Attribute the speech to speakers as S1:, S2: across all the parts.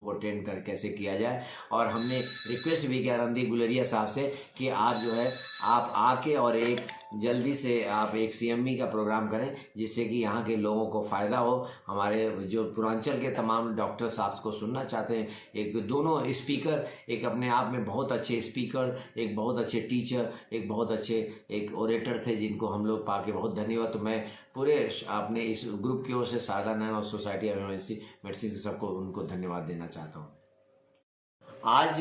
S1: को ट्रेन कर कैसे किया जाए। और हमने रिक्वेस्ट भी किया रणदीप गुलेरिया साहब से कि आप जो है आप आके और एक जल्दी से आप एक सीएमई का प्रोग्राम करें जिससे कि यहाँ के लोगों को फ़ायदा हो। हमारे जो पूर्वांचल के तमाम डॉक्टर साहब को सुनना चाहते हैं, एक दोनों स्पीकर, एक अपने आप में बहुत अच्छे स्पीकर, एक बहुत अच्छे टीचर, एक बहुत अच्छे एक ओरेटर थे जिनको हम लोग पाके बहुत धन्यवाद। तो मैं पूरे अपने इस ग्रुप की ओर से Sharda nano society of medicine से सबको उनको धन्यवाद देना चाहता हूँ। आज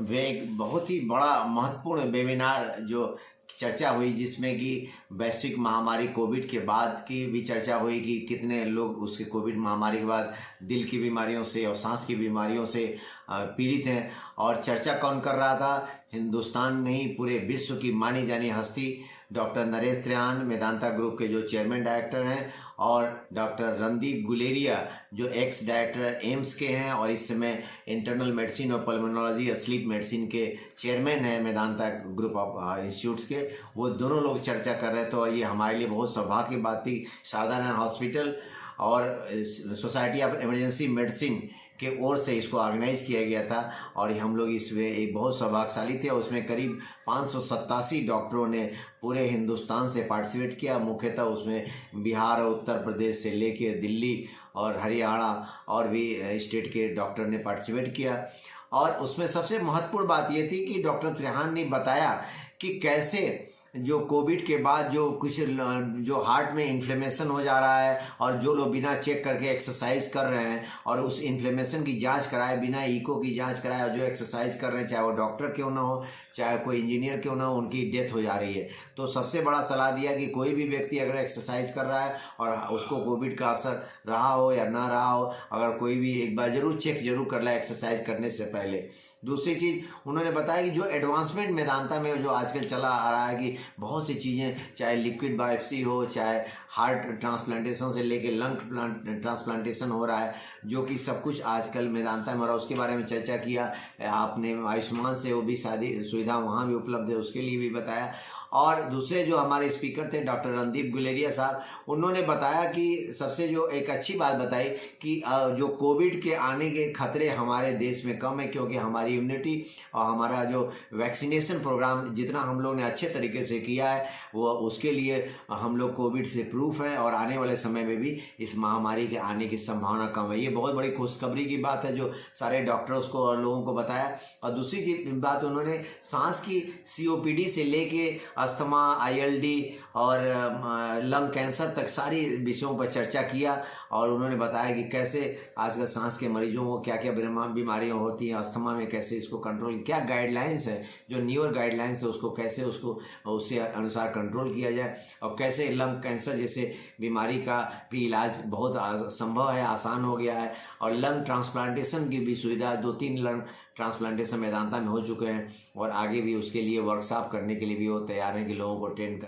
S1: वे एक बहुत ही बड़ा महत्वपूर्ण वेबिनार जो चर्चा हुई जिसमें कि वैश्विक महामारी कोविड के बाद की भी चर्चा हुई कि कितने लोग उसके कोविड महामारी के बाद दिल की बीमारियों से और सांस की बीमारियों से पीड़ित हैं। और चर्चा कौन कर रहा था? हिंदुस्तान नहीं, पूरे विश्व की मानी जानी हस्ती डॉक्टर नरेश त्रेहान, मेदांता ग्रुप के जो चेयरमैन डायरेक्टर हैं, और डॉक्टर रणदीप गुलेरिया जो एक्स डायरेक्टर एम्स के हैं और इस समय इंटरनल मेडिसिन और पल्मोनोलॉजी स्लीप मेडिसिन के चेयरमैन हैं मेदांता ग्रुप ऑफ इंस्टीट्यूट्स के। वो दोनों लोग चर्चा कर रहे थे और ये हमारे लिए बहुत सौभाग्य की बात थी। शारदा नैनो हॉस्पिटल और सोसाइटी ऑफ इमरजेंसी मेडिसिन के ओर से इसको ऑर्गेनाइज किया गया था और हम लोग इसमें एक बहुत सौभाग्यशाली थे। उसमें करीब 587 डॉक्टरों ने पूरे हिंदुस्तान से पार्टिसिपेट किया। मुख्यतः उसमें बिहार और उत्तर प्रदेश से लेके दिल्ली और हरियाणा और भी स्टेट के डॉक्टर ने पार्टिसिपेट किया। और उसमें सबसे महत्वपूर्ण बात ये थी कि डॉक्टर त्रेहान ने बताया कि कैसे जो कोविड के बाद जो कुछ जो हार्ट में इन्फ्लेमेशन हो जा रहा है और जो लोग बिना चेक करके एक्सरसाइज कर रहे हैं और उस इन्फ्लेमेशन की जांच कराए, बिना इको की जांच कराए और जो एक्सरसाइज कर रहे हैं, चाहे वो डॉक्टर क्यों ना हो, चाहे कोई इंजीनियर क्यों ना हो, उनकी डेथ हो जा रही है। तो सबसे बड़ा सलाह दिया कि कोई भी व्यक्ति अगर एक्सरसाइज कर रहा है और उसको कोविड का असर रहा हो या ना रहा हो, अगर कोई भी एक बार जरूर चेक जरूर कर ले एक्सरसाइज करने से पहले। दूसरी चीज़ उन्होंने बताया कि जो एडवांसमेंट मेदांता में जो आजकल चला आ रहा है कि बहुत सी चीज़ें, चाहे लिक्विड बायोप्सी हो, चाहे हार्ट ट्रांसप्लांटेशन से लेके लंग ट्रांसप्लांटेशन हो रहा है, जो कि सब कुछ आजकल मेदांता में हो रहा है, उसके बारे में चर्चा किया। आपने आयुष्मान से वो भी शादी सुविधा वहाँ भी उपलब्ध है, उसके लिए भी बताया। और दूसरे जो हमारे स्पीकर थे डॉक्टर रणदीप गुलेरिया साहब, उन्होंने बताया कि सबसे जो एक अच्छी बात बताई कि जो कोविड के आने के खतरे हमारे देश में कम है क्योंकि हमारी इम्यूनिटी और हमारा जो वैक्सीनेशन प्रोग्राम जितना हम लोग ने अच्छे तरीके से किया है वो उसके लिए हम लोग कोविड से प्रूफ है और आने वाले समय में भी इस महामारी के आने की संभावना कम है। ये बहुत बड़ी खुशखबरी की बात है जो सारे डॉक्टर्स को और लोगों को बताया। और दूसरी बात उन्होंने सांस की COPD से लेके अस्थमा, ILD और लंग कैंसर तक सारी विषयों पर चर्चा किया। और उन्होंने बताया कि कैसे आजकल सांस के मरीजों को क्या क्या बीमारियां होती हैं, अस्थमा में कैसे इसको कंट्रोल, क्या गाइडलाइंस है, जो न्यूअर गाइडलाइंस है उसको कैसे उसको उससे अनुसार कंट्रोल किया जाए, और कैसे लंग कैंसर जैसे बीमारी का भी इलाज बहुत संभव है, आसान हो गया है। और लंग ट्रांसप्लांटेशन की भी सुविधा, 2-3 लंग ट्रांसप्लांटेशन मेदांता में हो चुके हैं और आगे भी उसके लिए वर्कशॉप करने के लिए भी वो तैयार हैं कि लोगों को ट्रेन कर